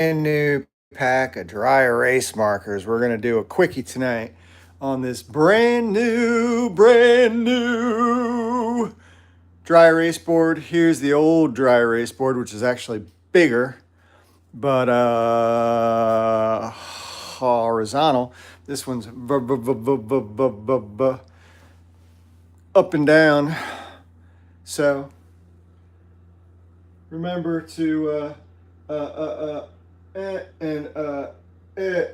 new pack of dry erase markers. We're going to do a quickie tonight on this brand new dry erase board. Here's the old dry erase board, which is actually bigger, but horizontal. This one's up and down. So remember to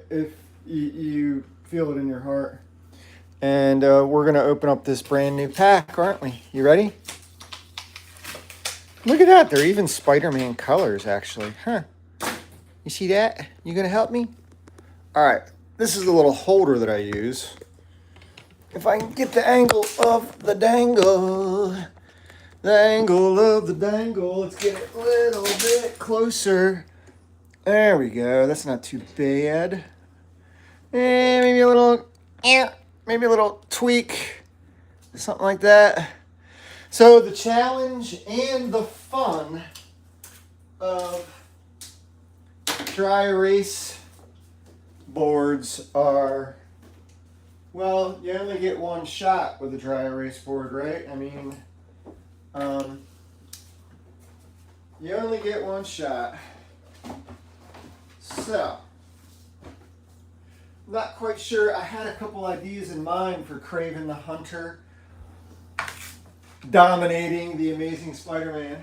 if you feel it in your heart. And we're going to open up this brand new pack, aren't we? You ready? Look at that. They're even Spider-Man colors, actually. Huh. You see that? You going to help me? All right. This is the little holder that I use. If I can get the angle of the dangle. The angle of the dangle. Let's get it a little bit closer. There we go. That's not too bad. And maybe a little tweak. Something like that. So the challenge and the fun of dry erase boards are, well, you only get one shot with a dry erase board, right? I mean, you only get one shot. So, not quite sure. I had a couple ideas in mind for Kraven the Hunter dominating the Amazing Spider-Man.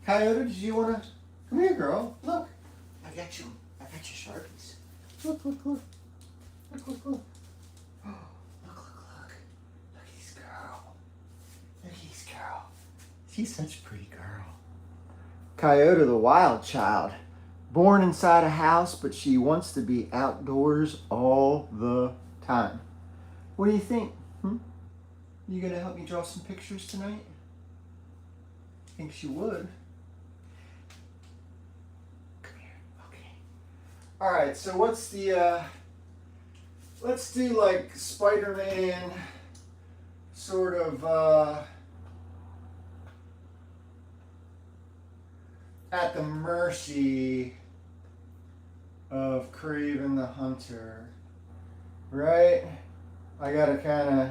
Coyote, did you want to? Come here, girl. Look. I got you Sharpies. Look. Look. Look at this girl. She's such a pretty girl. Coyote, the wild child. Born inside a house, but she wants to be outdoors all the time. What do you think? You gonna help me draw some pictures tonight? I think she would. Come here. Okay. All right. So what's the? Let's do like Spider-Man, sort of at the mercy of Kraven the Hunter, right? I gotta kind of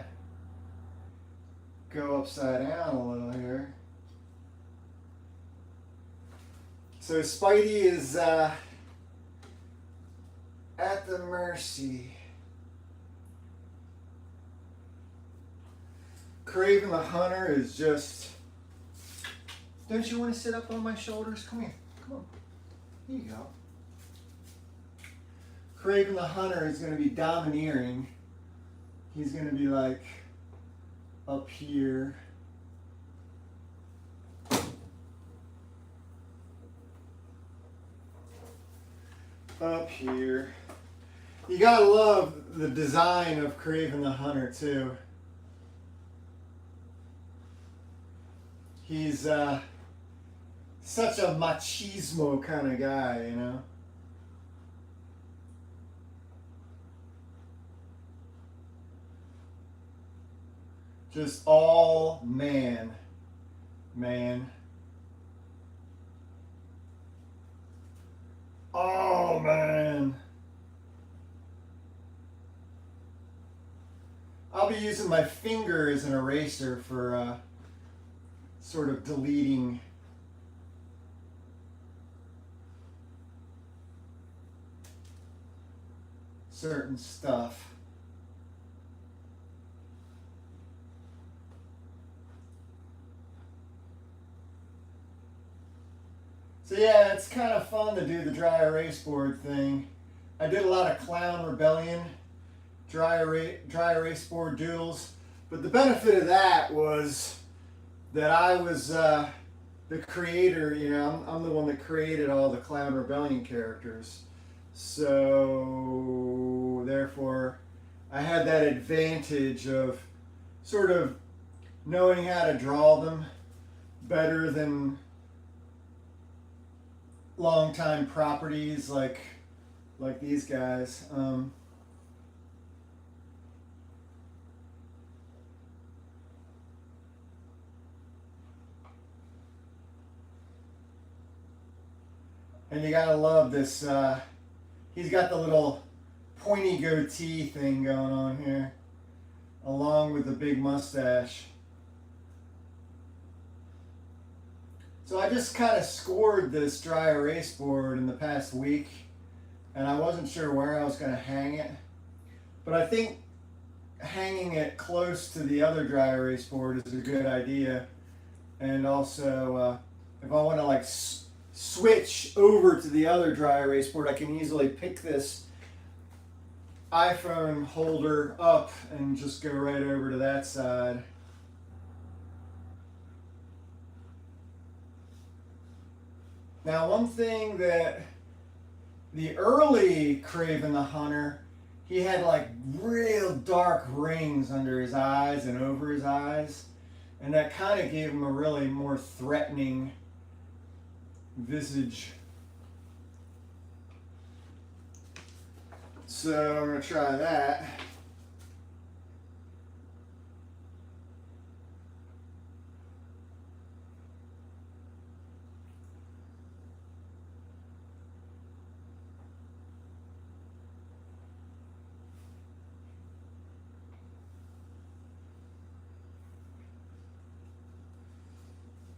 go upside down a little here. So Spidey is at the mercy. Kraven the Hunter is just... Don't you want to sit up on my shoulders? Come here. Come on. Here you go. Kraven the Hunter is going to be domineering. He's going to be like up here. Up here. You gotta love the design of Kraven the Hunter too. He's such a machismo kind of guy, you know. Just all man. Oh, man. I'll be using my finger as an eraser for sort of deleting certain stuff. So yeah, it's kind of fun to do the dry erase board thing. I did a lot of Clown Rebellion dry erase board doodles, but the benefit of that was that I was the creator. You know, I'm the one that created all the Clown Rebellion characters, so therefore I had that advantage of sort of knowing how to draw them better than longtime properties like these guys. And you gotta love this, he's got the little pointy goatee thing going on here, along with the big mustache. So I just kind of scored this dry erase board in the past week, and I wasn't sure where I was going to hang it. But I think hanging it close to the other dry erase board is a good idea. And also, if I want to like switch over to the other dry erase board, I can easily pick this iPhone holder up and just go right over to that side. Now, one thing that the early Kraven the Hunter, he had like real dark rings under his eyes and over his eyes, and that kind of gave him a really more threatening visage. So I'm going to try that.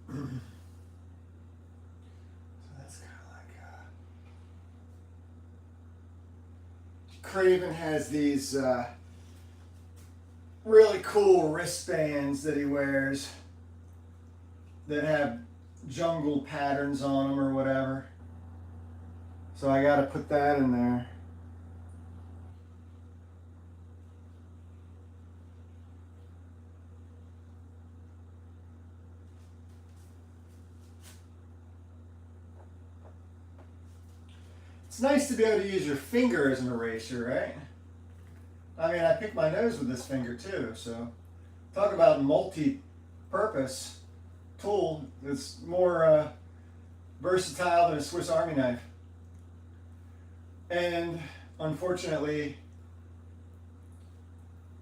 So that's kind of like Kraven has these really cool wristbands that he wears that have jungle patterns on them or whatever. So I got to put that in there. It's nice to be able to use your finger as an eraser, right? I mean, I pick my nose with this finger too, so talk about multi-purpose tool. It's more versatile than a Swiss Army knife. And unfortunately,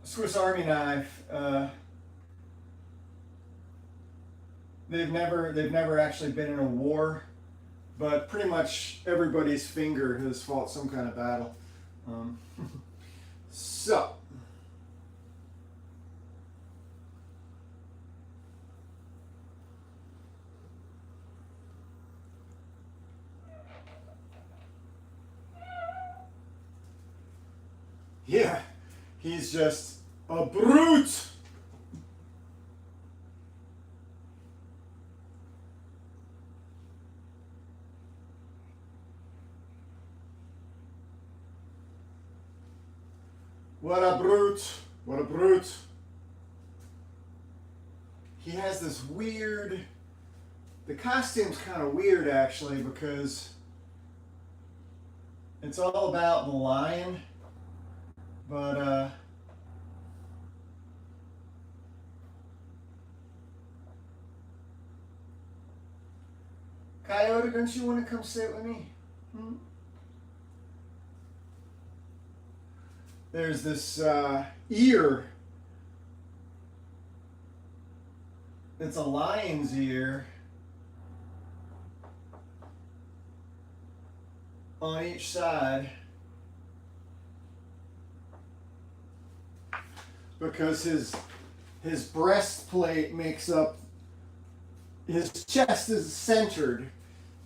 a Swiss Army knife, they've never actually been in a war. But pretty much everybody's finger has fought some kind of battle. So, yeah, he's just a brute. What a brute. What a brute. He has this weird... The costume's kind of weird, actually, because it's all about the lion. But, Coyote, don't you want to come sit with me? Hmm? There's this ear. It's a lion's ear on each side because his breastplate makes up, his chest is centered,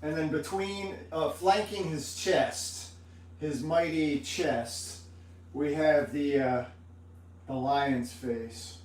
and then between flanking his chest, his mighty chest, we have the lion's face.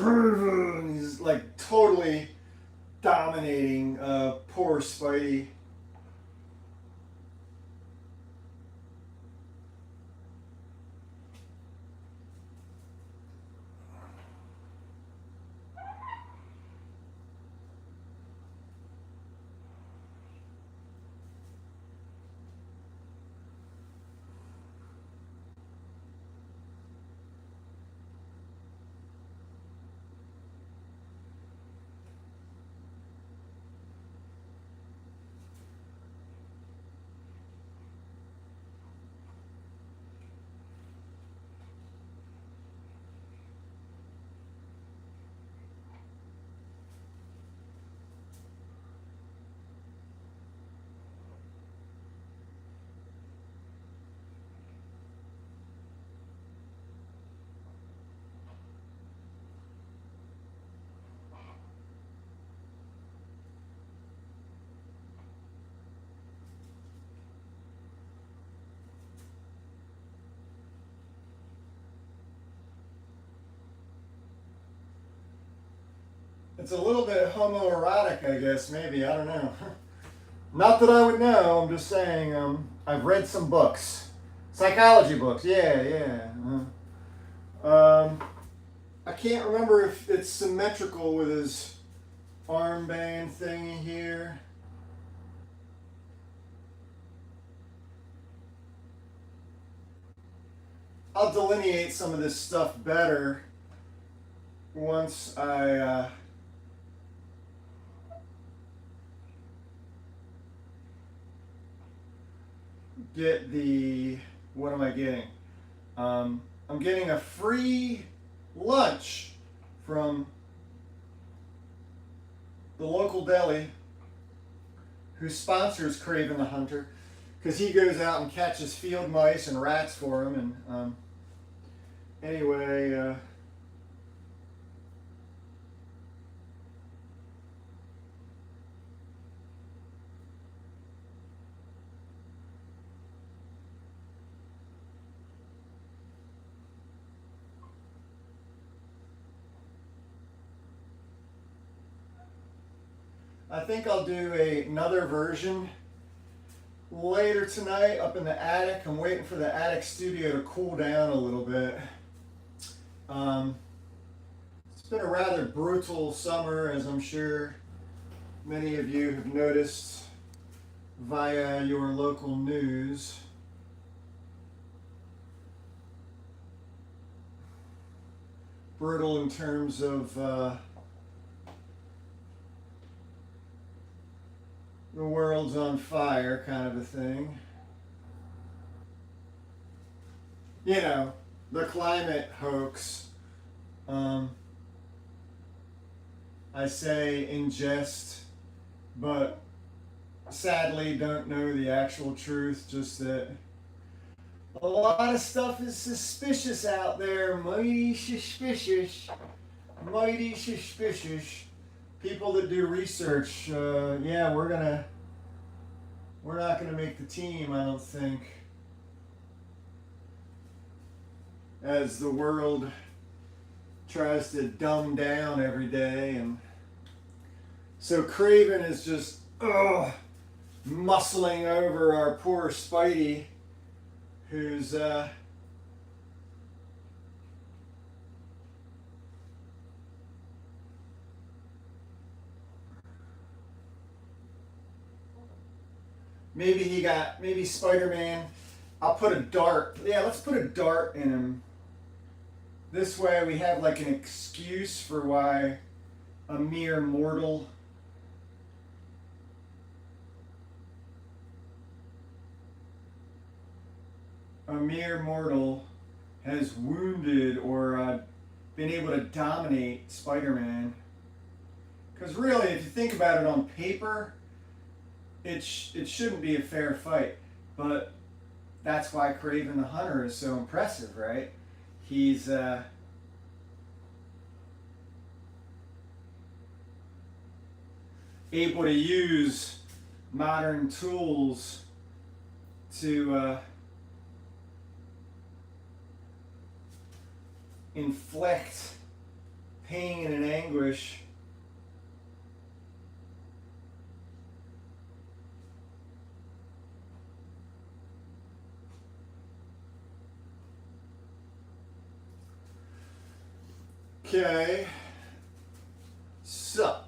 Kraven. He's like totally dominating poor Spidey. It's a little bit homoerotic, I guess, maybe. I don't know. Not that I would know. I'm just saying. I've read some books, psychology books. Yeah. I can't remember if it's symmetrical with his armband thingy here. I'll delineate some of this stuff better once I get the, what am I getting? I'm getting a free lunch from the local deli who sponsors Kraven the Hunter, because he goes out and catches field mice and rats for him. And anyway, I think I'll do another version later tonight up in the attic. I'm waiting for the attic studio to cool down a little bit. It's been a rather brutal summer, as I'm sure many of you have noticed via your local news. Brutal in terms of the world's on fire kind of a thing. You know, the climate hoax. I say in jest, but sadly don't know the actual truth, just that a lot of stuff is suspicious out there, mighty suspicious. People that do research, yeah, we're not gonna make the team, I don't think, as the world tries to dumb down every day. And so Kraven is just muscling over our poor Spidey, who's maybe Spider-Man, I'll put a dart. Yeah, let's put a dart in him. This way we have like an excuse for why a mere mortal has wounded or been able to dominate Spider-Man. Because really, if you think about it on paper, it shouldn't be a fair fight. But that's why Kraven the Hunter is so impressive, right? He's able to use modern tools to inflict pain and anguish. Okay, so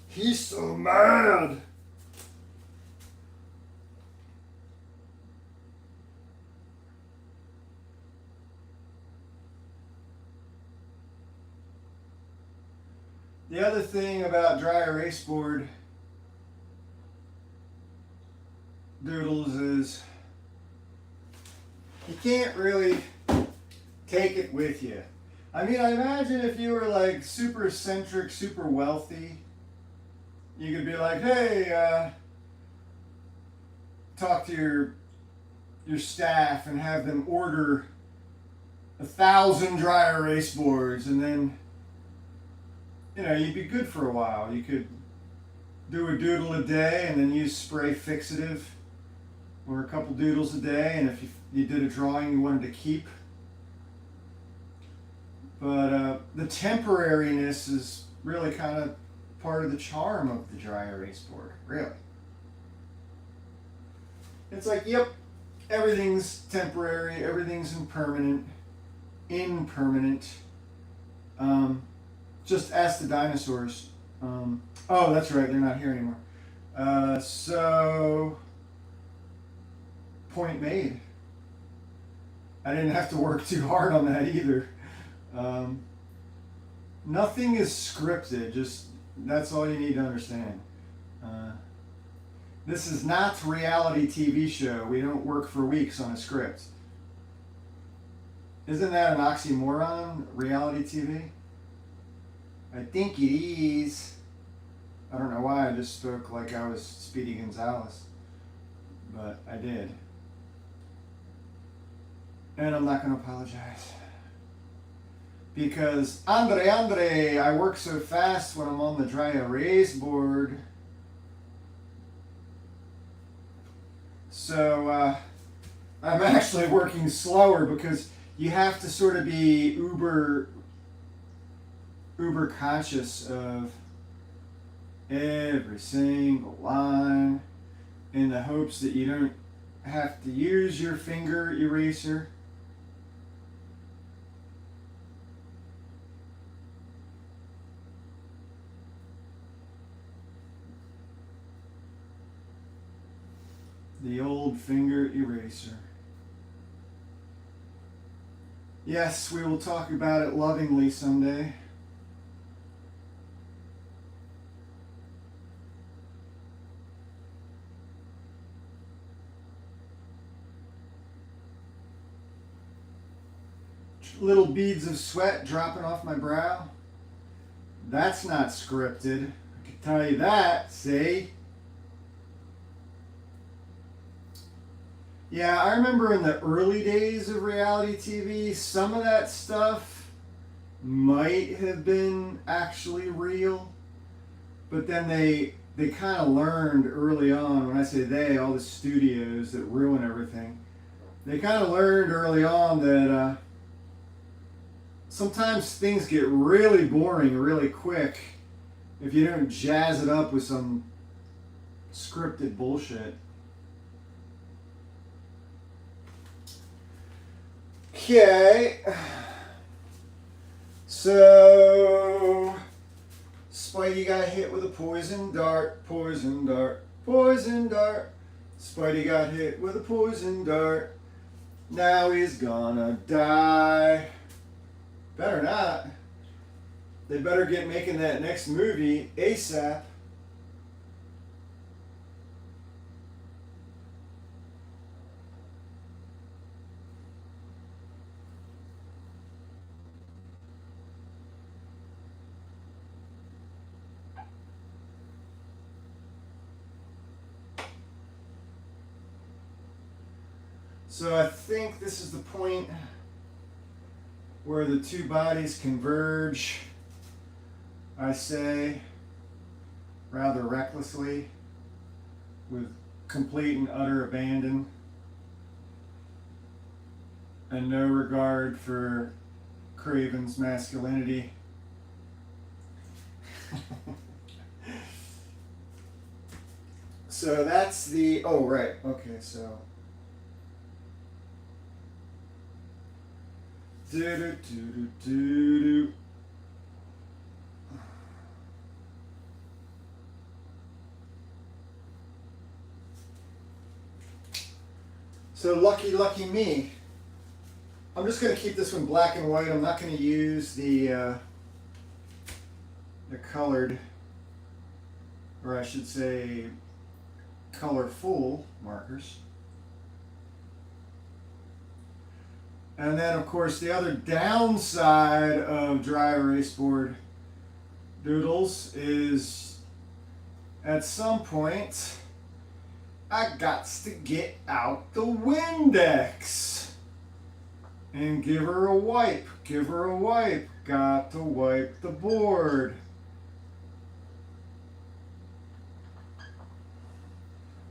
he's so mad. The other thing about dry erase board doodles is you can't really take it with you. I mean, I imagine if you were like super eccentric, super wealthy, you could be like, hey, talk to your staff and have them order 1,000 dry erase boards, and then, you know, you'd be good for a while. You could do a doodle a day and then use spray fixative, or a couple doodles a day, and if you did a drawing you wanted to keep. But the temporariness is really kind of part of the charm of the dry erase board, really. It's like, yep, everything's temporary, everything's impermanent. Just ask the dinosaurs. Oh, that's right, they're not here anymore. So, point made. I didn't have to work too hard on that either. Nothing is scripted, just that's all you need to understand. This is not a reality TV show. We don't work for weeks on a script. Isn't that an oxymoron, reality TV? I think it is. I don't know why I just spoke like I was Speedy Gonzalez, but I did. And I'm not going to apologize. Because, Andre, I work so fast when I'm on the dry erase board. So, I'm actually working slower because you have to sort of be uber conscious of every single line in the hopes that you don't have to use your finger eraser. The old finger eraser. Yes, we will talk about it lovingly someday. Little beads of sweat dropping off my brow. That's not scripted. I can tell you that, see? Yeah, I remember in the early days of reality TV, some of that stuff might have been actually real, but then they kind of learned early on, when I say they, all the studios that ruin everything, they kind of learned early on that sometimes things get really boring really quick if you don't jazz it up with some scripted bullshit. Okay, so Spidey got hit with a poison dart, poison dart, poison dart. Spidey got hit with a poison dart. Now he's gonna die. Better not. They better get making that next movie ASAP. So I think this is the point where the two bodies converge, I say, rather recklessly, with complete and utter abandon and no regard for Kraven's masculinity. So that's the, oh right, okay, so do. So lucky me. I'm just going to keep this one black and white. I'm not going to use the colored, or I should say colorful markers. And then of course the other downside of dry erase board doodles is at some point I gots to get out the Windex and give her a wipe. Give her a wipe. Got to wipe the board.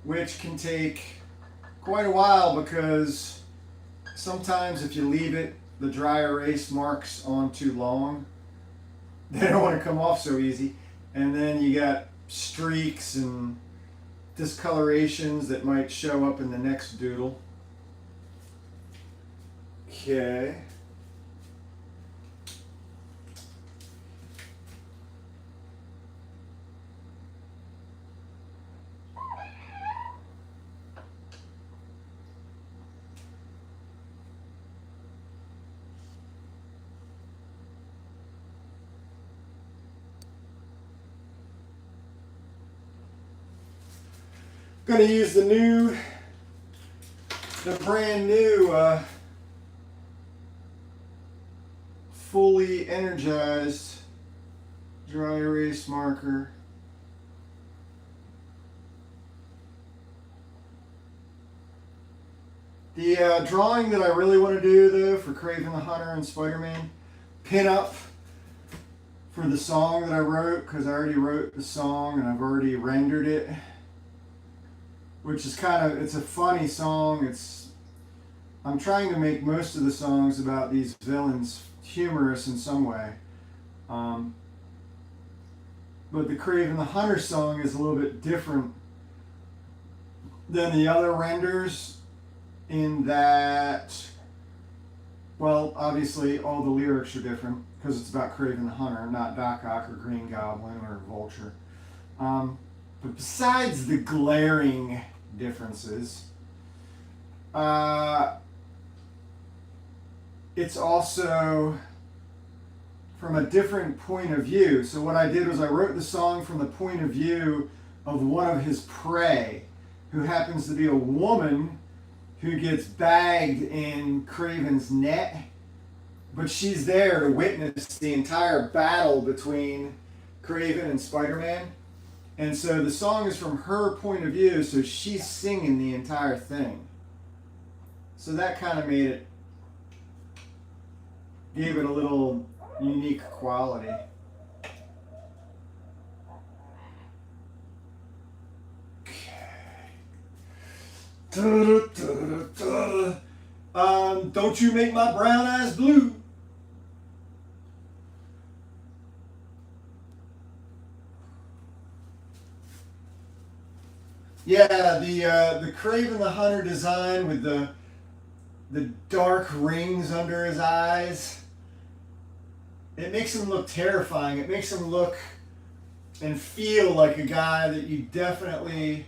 Which can take quite a while because sometimes if you leave it, the dry erase marks on too long, they don't want to come off so easy. And then you got streaks and discolorations that might show up in the next doodle. Okay. Going to use the brand new, fully energized dry erase marker. The drawing that I really want to do though for Kraven the Hunter and Spider-Man, pin up for the song that I wrote, because I already wrote the song and I've already rendered it. Which is kind of, it's a funny song. I'm trying to make most of the songs about these villains humorous in some way. But the Kraven the Hunter song is a little bit different than the other renders in that, well, obviously all the lyrics are different because it's about Kraven the Hunter, not Doc Ock or Green Goblin or Vulture. But besides the glaring differences, it's also from a different point of view. So what I did was I wrote the song from the point of view of one of his prey, who happens to be a woman who gets bagged in Kraven's net, but she's there to witness the entire battle between Kraven and Spider-Man. And so the song is from her point of view, so she's singing the entire thing. So that kind of gave it a little unique quality. Okay. Don't you make my brown eyes blue. Yeah, the Kraven the Hunter design with the dark rings under his eyes, it makes him look terrifying. It makes him look and feel like a guy that you definitely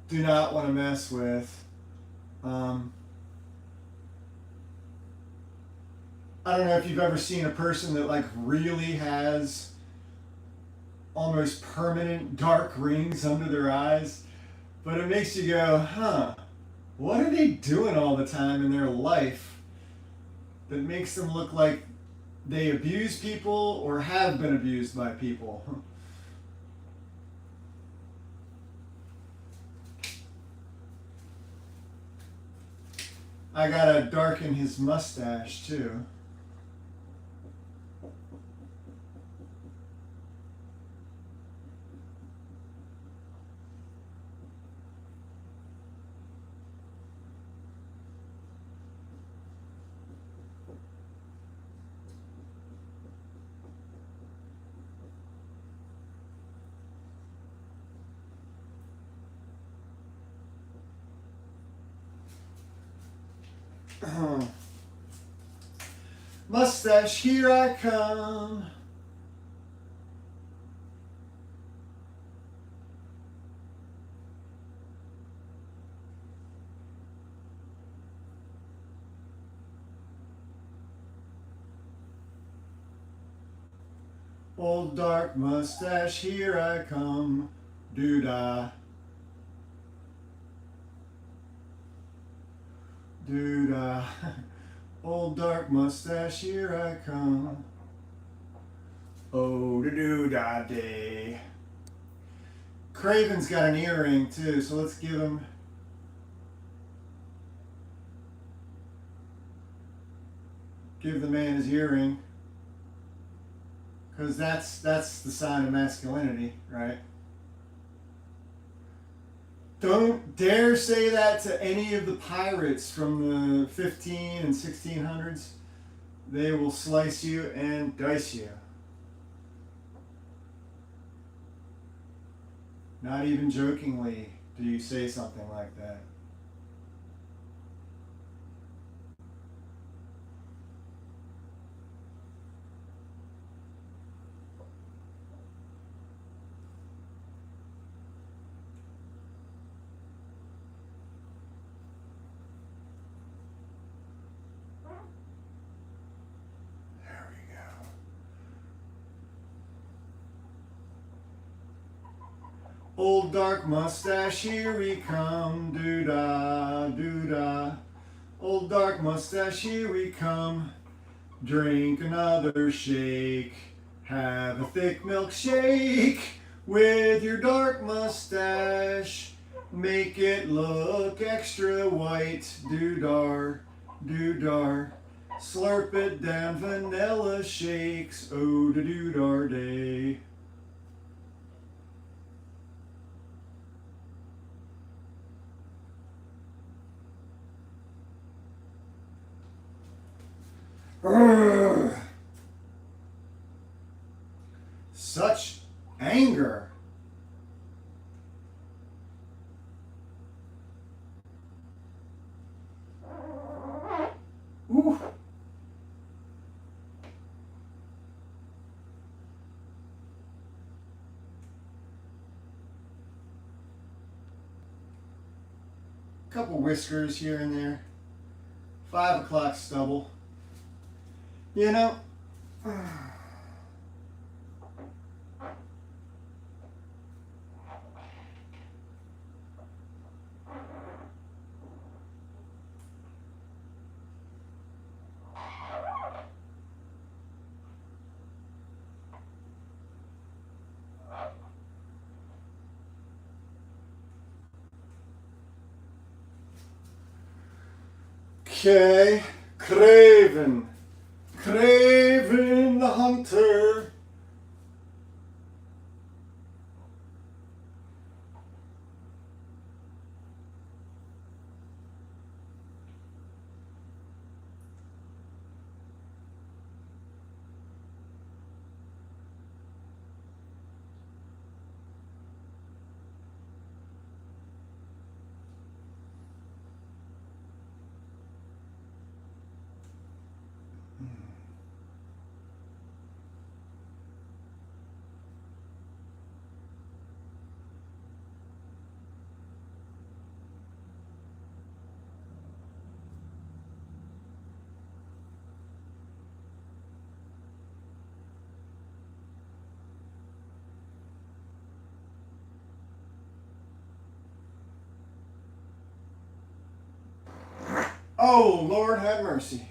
do not want to mess with. I don't know if you've ever seen a person that like really has almost permanent dark rings under their eyes. But it makes you go, huh, what are they doing all the time in their life that makes them look like they abuse people or have been abused by people? I gotta darken his mustache too. Mustache, here I come. Old dark mustache, here I come. Doo-dah. Doo-dah. Old dark mustache, here I come. Oh, doo-dah day. Kraven's got an earring too, so let's give him. Give the man his earring. Because that's the sign of masculinity, right? Don't dare say that to any of the pirates from the 15 and 1600s. They will slice you and dice you. Not even jokingly do you say something like that. Old dark mustache, here we come, doo-dah, doo-dah. Old dark mustache, here we come. Drink another shake, have a thick milkshake with your dark mustache. Make it look extra white, doo-dar, doo-dar. Slurp it down, vanilla shakes, oh, doo-dar day. Urgh. Such anger. Ooh. Couple whiskers here and there. 5 o'clock stubble. You know, okay, Kraven. Kraven the hunter. Oh, Lord have mercy.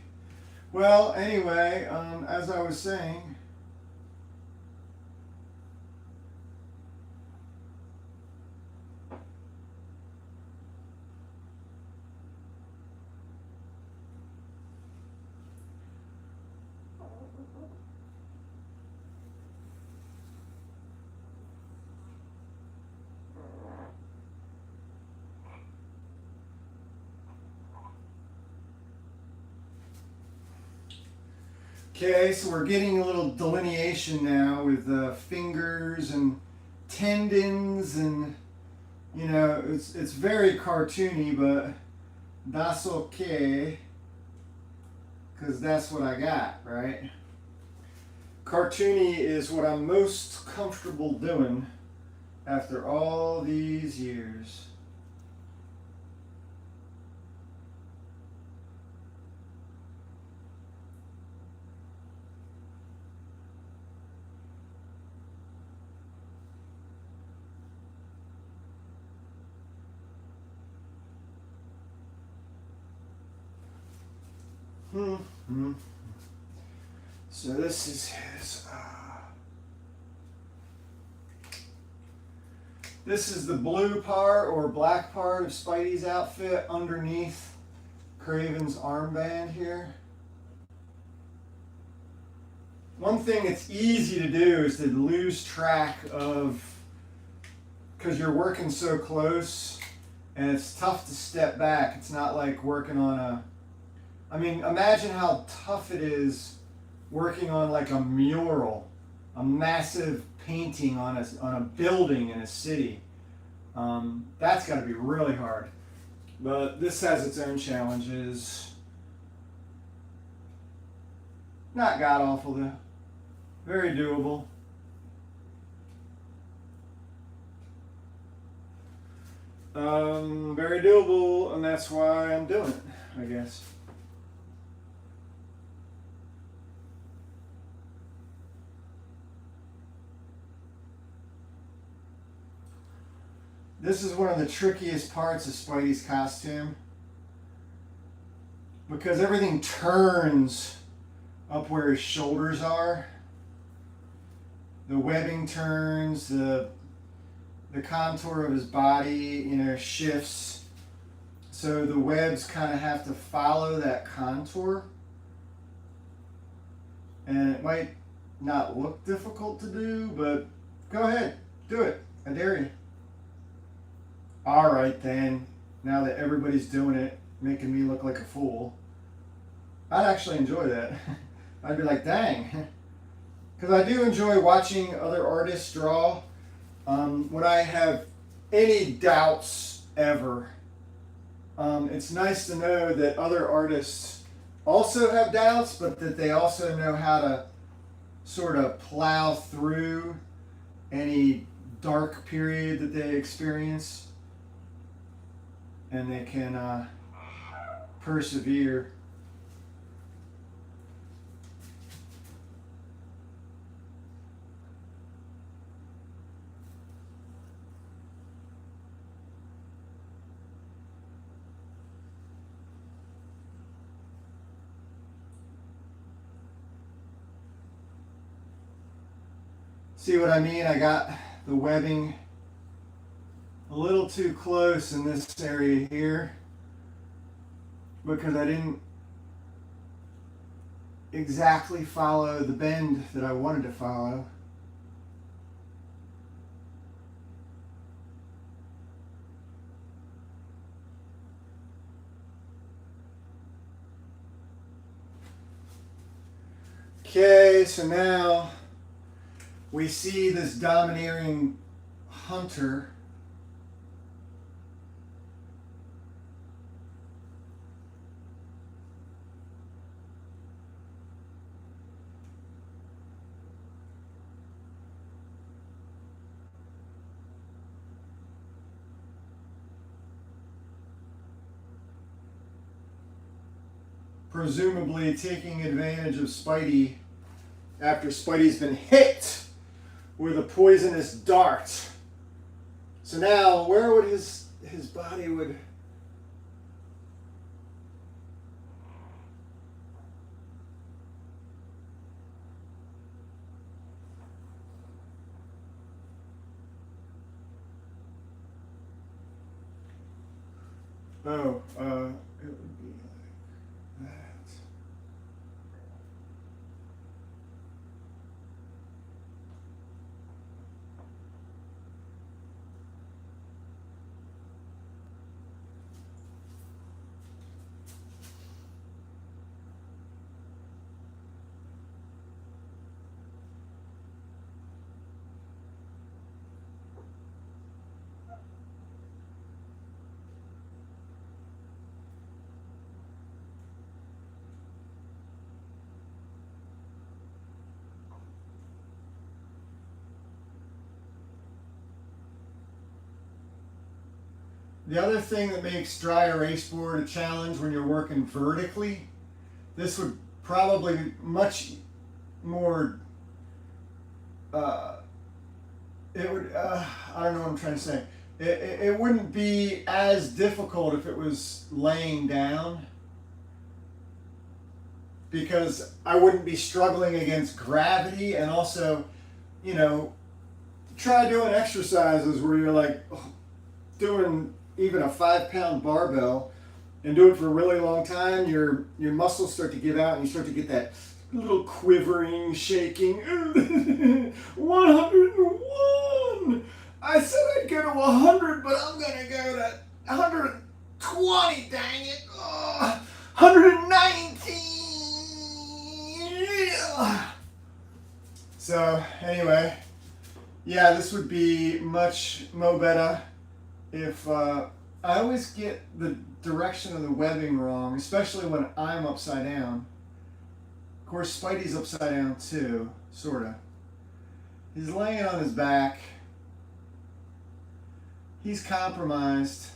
Well, anyway, as I was saying, okay, so we're getting a little delineation now with fingers and tendons, and you know, it's very cartoony, but that's okay. because that's what I got, right? Cartoony is what I'm most comfortable doing after all these years. So this is his. This is the blue part or black part of Spidey's outfit underneath Kraven's armband here. One thing that's easy to do is to lose track of, because you're working so close and it's tough to step back. It's not like working on a, I mean, imagine how tough it is working on like a mural, a massive painting on a building in a city. That's got to be really hard. But this has its own challenges. Not god awful though. Very doable. Very doable, and that's why I'm doing it, I guess. This is one of the trickiest parts of Spidey's costume, because everything turns up where his shoulders are. The webbing turns, the contour of his body, shifts. So the webs kind of have to follow that contour. And it might not look difficult to do, but go ahead, do it. I dare you. All right then, now that everybody's doing it, making me look like a fool, I'd actually enjoy that. I'd be like, dang. Because I do enjoy watching other artists draw. When I have any doubts ever, it's nice to know that other artists also have doubts, but that they also know how to sort of plow through any dark period that they experience. And they can persevere. See what I mean? I got the webbing a little too close in this area here because I didn't exactly follow the bend that I wanted to follow. Okay, so now we see this domineering hunter. Presumably taking advantage of Spidey after Spidey's been hit with a poisonous dart. So now, where would his body would... Oh, it would be like that. The other thing that makes dry erase board a challenge when you're working vertically, this would probably be much more, it would, I don't know what I'm trying to say. It wouldn't be as difficult if it was laying down, because I wouldn't be struggling against gravity. And also, you know, try doing exercises where you're like doing even a 5-pound barbell and do it for a really long time. Your muscles start to give out and you start to get that little quivering, shaking. 101. I said I'd go to 100, but I'm gonna go to 120. Dang it! 119. So anyway, yeah, this would be much better if I always get the direction of the webbing wrong, especially when I'm upside down. Of course, Spidey's upside down too, sorta. He's laying on his back. He's compromised.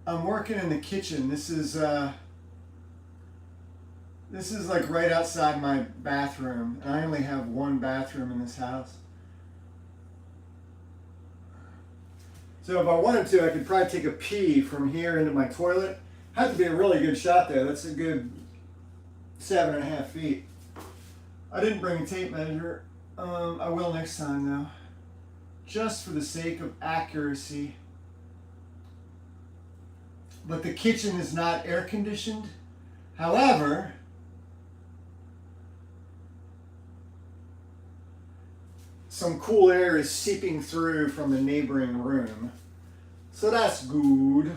I'm working in the kitchen. This is like right outside my bathroom. And I only have one bathroom in this house. So if I wanted to, I could probably take a pee from here into my toilet. Has to be a really good shot there. That's a good 7.5 feet. I didn't bring a tape measure. I will next time though. Just for the sake of accuracy. But the kitchen is not air conditioned. However, some cool air is seeping through from the neighboring room. So that's good.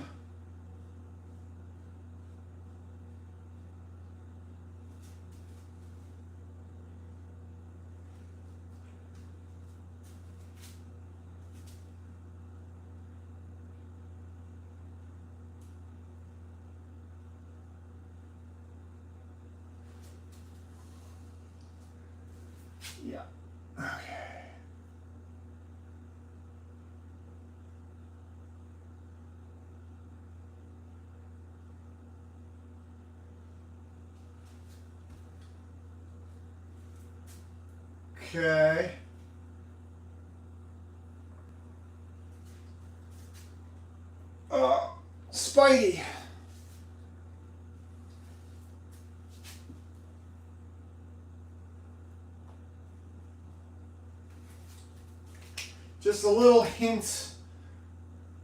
Yeah. Okay. Okay. Spidey. Just a little hint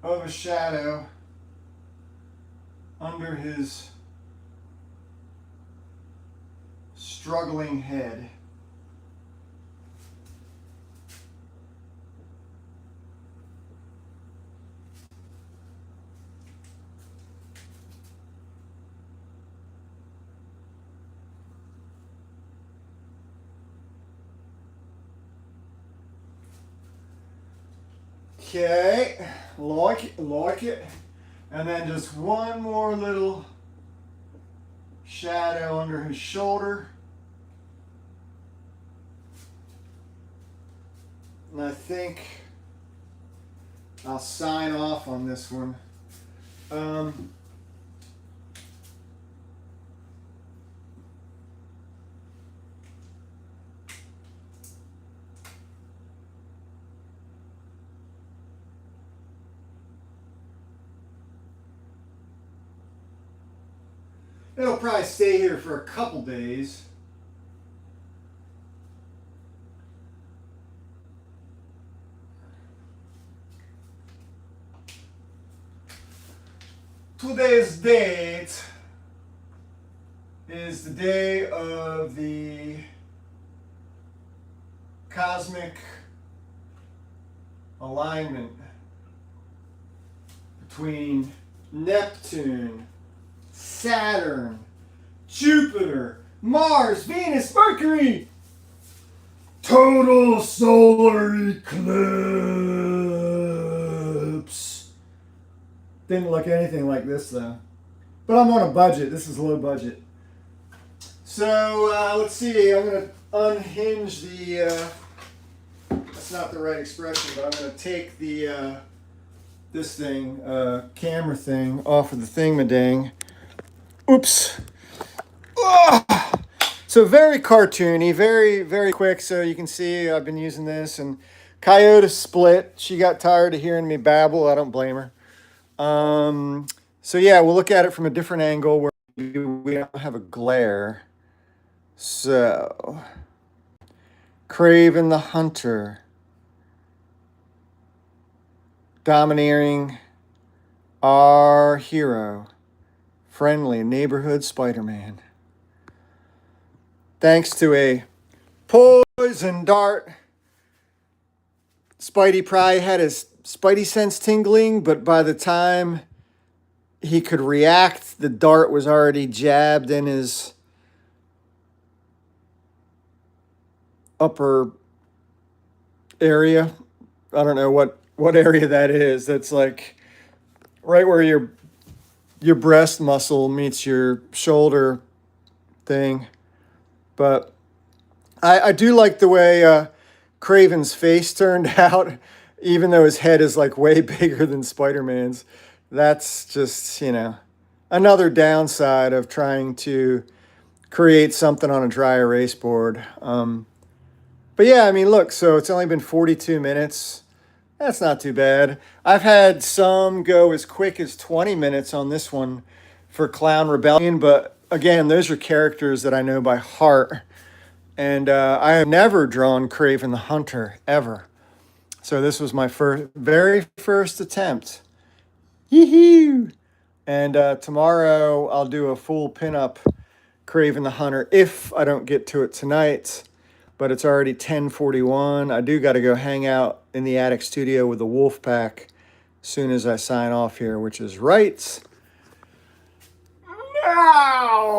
of a shadow under his struggling head. Okay, like it. And then just one more little shadow under his shoulder. And I think I'll sign off on this one. It'll probably stay here for a couple days. Today's date is the day of the cosmic alignment between Neptune, Saturn, Jupiter, Mars, Venus, Mercury. Total solar eclipse. Didn't look anything like this though. But I'm on a budget. This is low budget. So let's see, I'm going to unhinge the, that's not the right expression, but I'm going to take the, this thing, camera thing off of the thingamadang. Oops. Oh! So very cartoony, very, very quick. So you can see I've been using this, and Coyote split. She got tired of hearing me babble. I don't blame her. So yeah, we'll look at it from a different angle where we don't have a glare. So, Kraven the Hunter, domineering our hero, friendly neighborhood Spider-Man. Thanks to a poison dart, Spidey probably had his Spidey sense tingling, but by the time he could react, the dart was already jabbed in his upper area. I don't know what area that is. That's like right where your breast muscle meets your shoulder thing. But I do like the way Kraven's face turned out, even though his head is like way bigger than Spider-Man's. That's just, you know, another downside of trying to create something on a dry erase board. But yeah, I mean, look, so it's only been 42 minutes. That's not too bad. I've had some go as quick as 20 minutes on this one for Clown Rebellion, but again, those are characters that I know by heart. And I have never drawn Kraven the Hunter, ever. So this was my very first attempt. Yee-hoo! And tomorrow I'll do a full pinup Kraven the Hunter if I don't get to it tonight. But it's already 10:41. I do got to go hang out in the attic studio with the wolf pack as soon as I sign off here, which is right now.